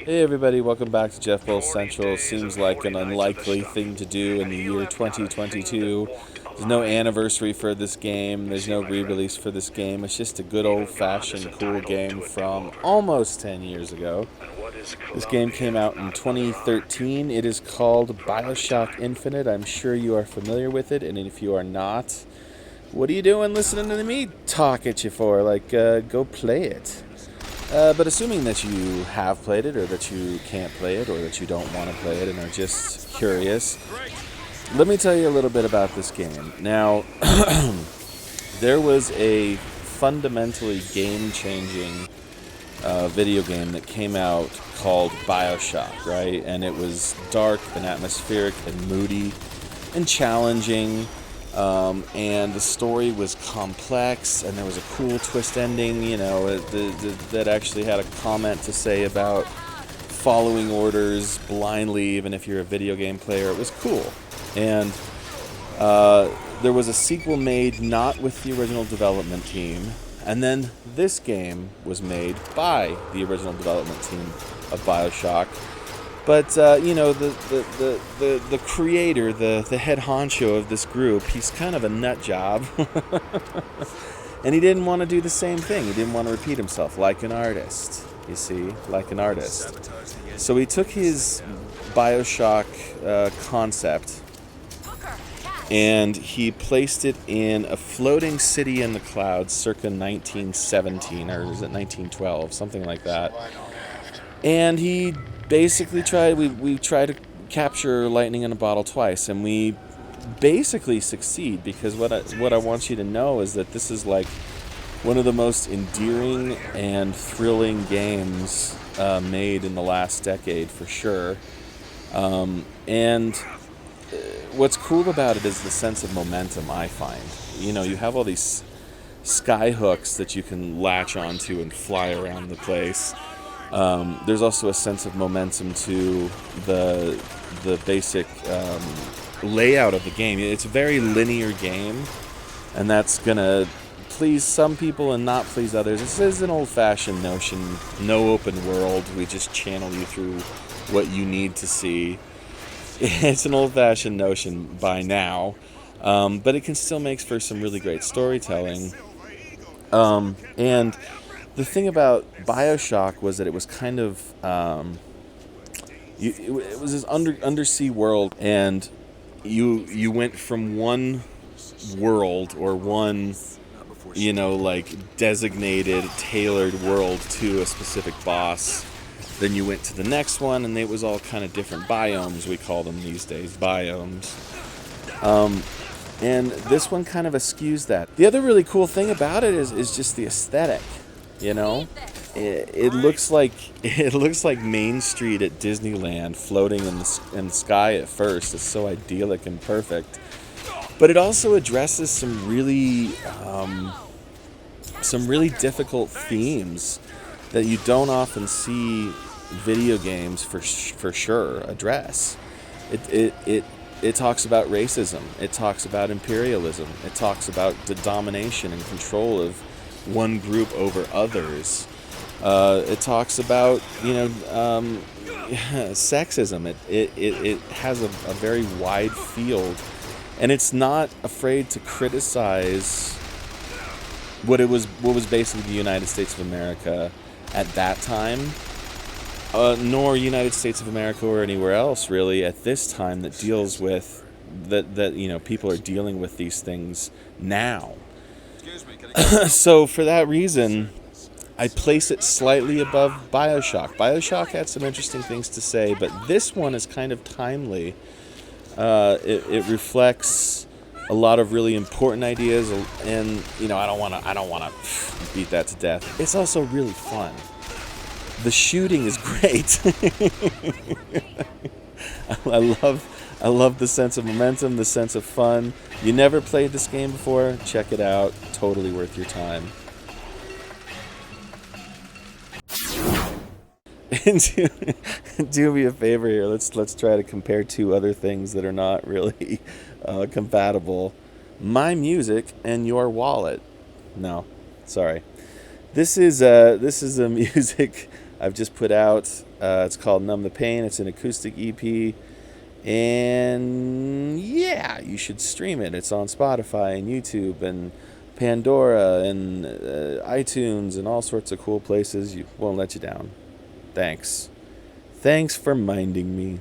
Hey everybody, welcome back to Jeff Bull Central. Seems like an unlikely thing to do in the year 2022. There's no anniversary for this game, there's no re-release for this game. It's just a good old-fashioned cool game from almost 10 years ago. This game came out in 2013. It is called Bioshock Infinite. I'm sure you are familiar with it, and if you are not, what are you doing listening to me talk at you for? Go play it. But assuming that you have played it, or that you can't play it, or that you don't want to play it and are just curious, let me tell you a little bit about this game. Now, there was a fundamentally game-changing video game that came out called Bioshock, right? And it was dark and atmospheric and moody and challenging. And the story was complex, and there was a cool twist ending, that actually had a comment to say about following orders blindly, even if you're a video game player. It was cool. And there was a sequel made not with the original development team, and then this game was made by the original development team of Bioshock. But the creator, the head honcho of this group, he's kind of a nut job, and he didn't want to do the same thing. He didn't want to repeat himself like an artist. You see, like an artist. So he took his Bioshock concept and he placed it in a floating city in the clouds, circa 1917, or is it 1912, something like that. And he basically we tried to capture lightning in a bottle twice, and we basically succeed, because what I want you to know is that this is like one of the most endearing and thrilling games made in the last decade, for sure. And what's cool about it is the sense of momentum, I find. You have all these sky hooks that you can latch onto and fly around the place. There's also a sense of momentum to the basic layout of the game. It's a very linear game, and that's gonna please some people and not please others. This is an old-fashioned notion. No open world. We just channel you through what you need to see. It's an old-fashioned notion by now, but it can still make for some really great storytelling. And the thing about Bioshock was that it was kind of it was this undersea world, and you went from one world, or one designated, tailored world, to a specific boss. Then you went to the next one, and it was all kind of different biomes. We call them these days biomes. And this one kind of eschews that. The other really cool thing about it is just the aesthetic. It looks like Main Street at Disneyland, floating in the sky at first. It's so idyllic and perfect, but it also addresses some really difficult themes that you don't often see video games for sure address. It talks about racism. It talks about imperialism. It talks about the domination and control of one group over others. It talks about sexism. It has a very wide field, and it's not afraid to criticize what was basically the United States of America at that time, nor United States of America or anywhere else really at this time that deals with that people are dealing with these things now. So for that reason, I place it slightly above Bioshock. Bioshock had some interesting things to say, but this one is kind of timely. It reflects a lot of really important ideas, and I don't want to beat that to death. It's also really fun. The shooting is great. I love the sense of momentum, the sense of fun. You never played this game before? Check it out. Totally worth your time. Do me a favor here. Let's try to compare two other things that are not really compatible. My music and your wallet. No, sorry. This is a music I've just put out. It's called Numb the Pain. It's an acoustic EP. And yeah, you should stream it. It's on Spotify and YouTube and Pandora and iTunes and all sorts of cool places. You won't let you down. Thanks. Thanks for minding me.